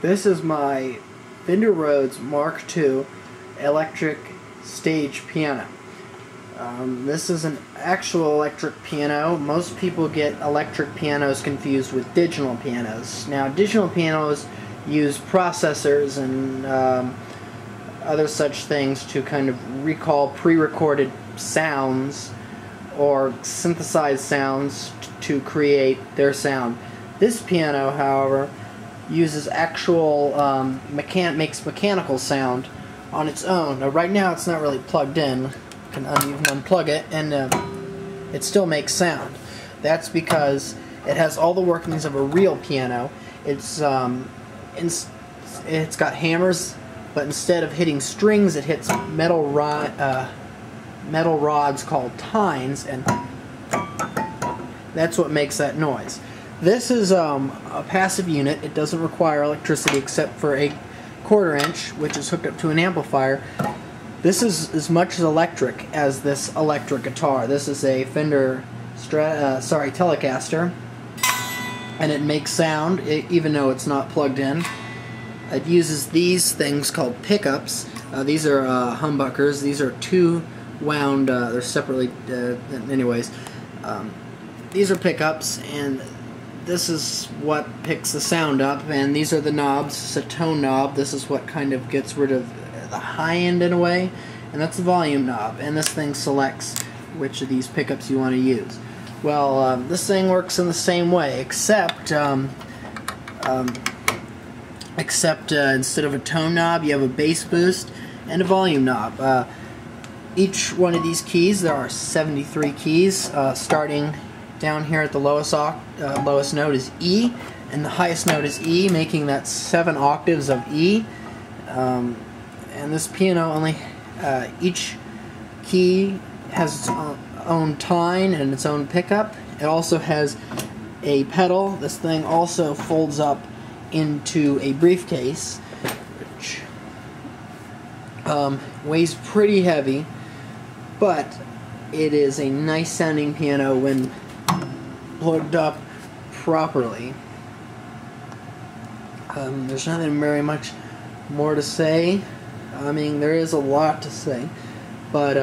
This is my Fender Rhodes Mark II electric stage piano. This is an actual electric piano. Most people get electric pianos confused with digital pianos. Now, digital pianos use processors and other such things to kind of recall pre-recorded sounds or synthesize sounds to create their sound. This piano, however, uses actual makes mechanical sound on its own. Now, right now it's not really plugged in. You can even unplug it and it still makes sound. That's because it has all the workings of a real piano. It's got hammers, but instead of hitting strings, it hits metal rods called tines, and that's what makes that noise. This is a passive unit. It doesn't require electricity except for a 1/4 inch, which is hooked up to an amplifier. This is as much as electric as this electric guitar. This is a Fender Telecaster, and it makes sound even though it's not plugged in. It uses these things called pickups. These are humbuckers. These are two wound. They're separately. Anyways, these are pickups, and this is what picks the sound up. And these are the knobs. It's a tone knob. This is what kind of gets rid of the high end in a way, and that's the volume knob. And this thing selects which of these pickups you want to use. Well, this thing works in the same way, except instead of a tone knob, you have a bass boost and a volume knob. Each one of these keys, there are 73 keys, starting down here at the lowest note is E, and the highest note is E, making that 7 octaves of E. And this piano only, each key has its own tine and its own pickup. It also has a pedal. This thing also folds up into a briefcase, which weighs pretty heavy, but it is a nice sounding piano when plugged up properly. There's nothing very much more to say. I mean, there is a lot to say, but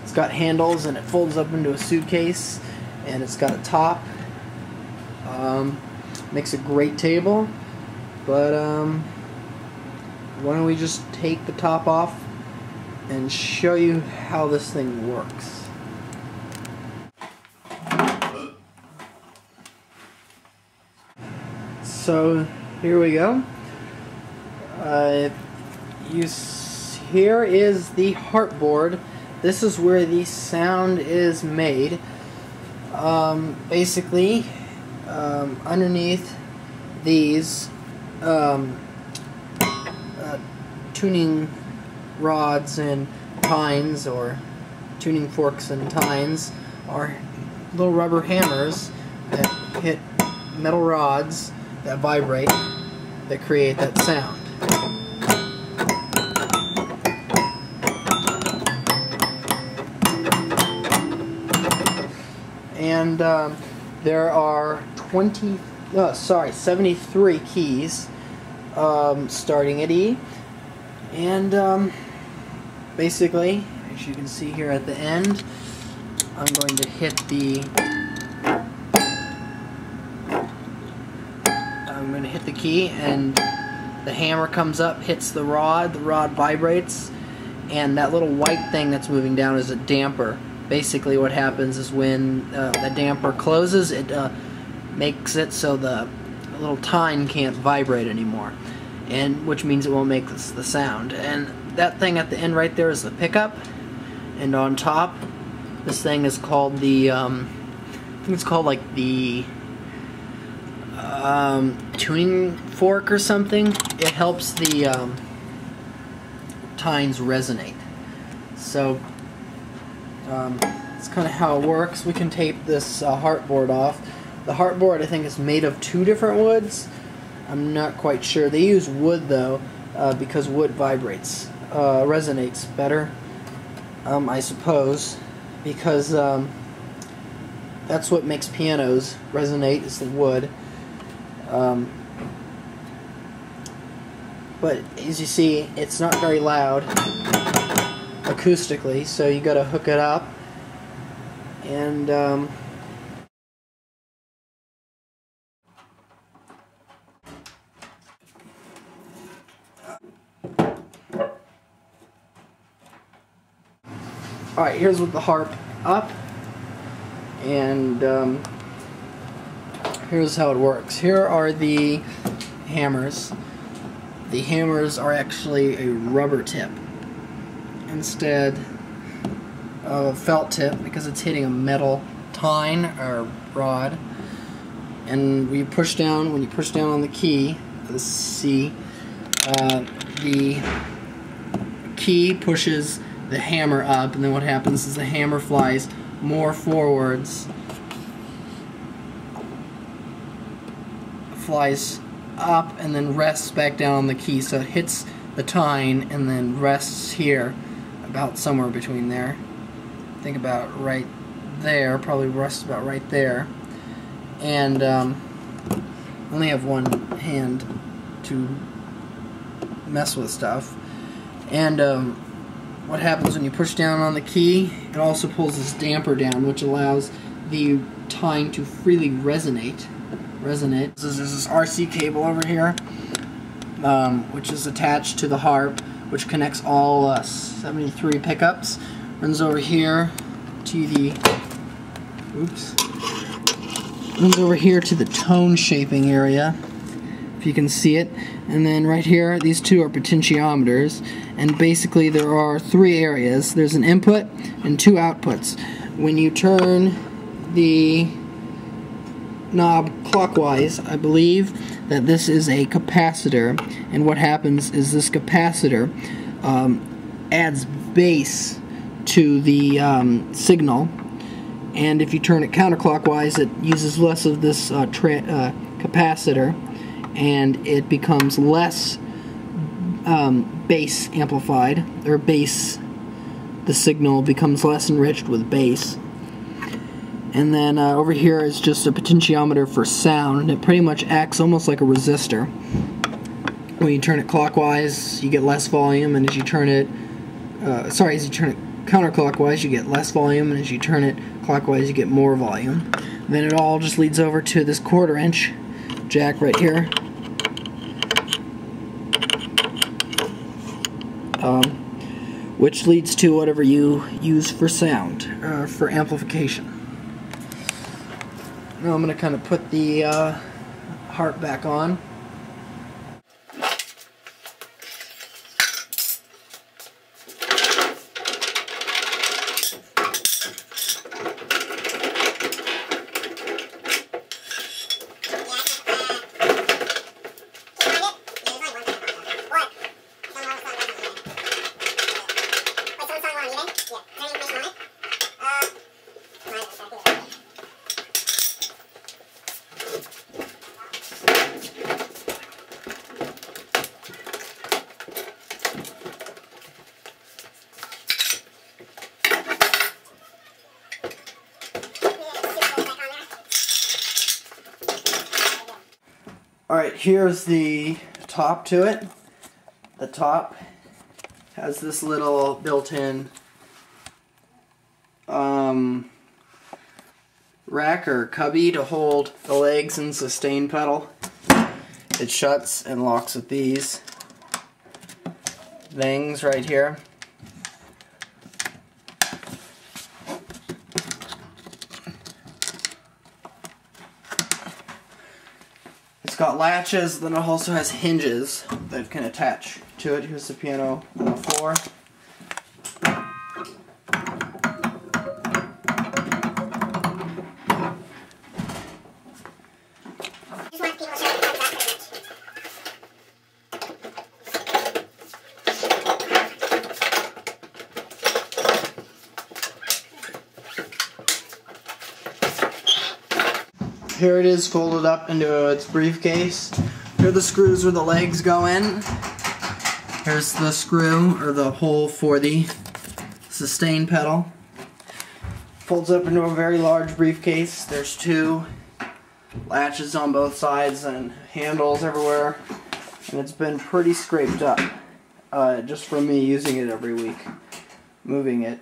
it's got handles and it folds up into a suitcase, and it's got a top. Makes a great table, but why don't we just take the top off and show you how this thing works. So here we go. Here is the harp board. This is where the sound is made. Basically, underneath these tuning rods and tines, or tuning forks and tines, are little rubber hammers that hit metal rods that vibrate, that create that sound. And there are 73 keys, starting at E, and basically, as you can see here at the end, I'm going to hit the key, and the hammer comes up, hits the rod vibrates, and that little white thing that's moving down is a damper. Basically what happens is when the damper closes, it makes it so the little tine can't vibrate anymore, and which means it won't make the sound. And that thing at the end right there is the pickup, and on top, this thing is called the I think it's called like the tuning fork or something. It helps the tines resonate. So it's kind of how it works. We can tape this harp board off. The harp board, I think, is made of 2 different woods. I'm not quite sure. They use wood though, because wood resonates better, I suppose, because that's what makes pianos resonate, is the wood. but as you see, it's not very loud acoustically, so you gotta hook it up and alright, here's with the harp up, and here's how it works. Here are the hammers. The hammers are actually a rubber tip instead of a felt tip because it's hitting a metal tine or rod. And when you push down on the key, the C, the key pushes the hammer up, and then what happens is the hammer flies more forwards, flies up, and then rests back down on the key. So it hits the tine and then rests here, about somewhere between there. Think about right there, probably rests about right there. And only have one hand to mess with stuff. And what happens when you push down on the key, it also pulls this damper down, which allows the tine to freely resonate. There's this RC cable over here, which is attached to the harp, which connects all 73 pickups. Runs over here to the tone shaping area, if you can see it. And then right here, these two are potentiometers, and basically there are three areas. There's an input and two outputs. When you turn the knob clockwise, I believe that this is a capacitor, and what happens is this capacitor adds bass to the signal, and if you turn it counterclockwise, it uses less of this capacitor, and it becomes less bass amplified, or bass, the signal becomes less enriched with bass. And then over here is just a potentiometer for sound, and it pretty much acts almost like a resistor. When you turn it clockwise, you get less volume, and as you turn it counterclockwise, you get less volume, and as you turn it clockwise, you get more volume. And then it all just leads over to this 1/4 inch jack right here, which leads to whatever you use for sound, for amplification. Now I'm going to kind of put the harp back on. Alright, here's the top to it. The top has this little built-in rack or cubby to hold the legs and sustain pedal. It shuts and locks with these things right here. It's got latches, then it also has hinges that can attach to it. Here's the piano on the floor. Here it is folded up into its briefcase. Here are the screws where the legs go in. Here's the screw, or the hole for the sustain pedal. Folds up into a very large briefcase. There's two latches on both sides and handles everywhere. and it's been pretty scraped up just from me using it every week, moving it.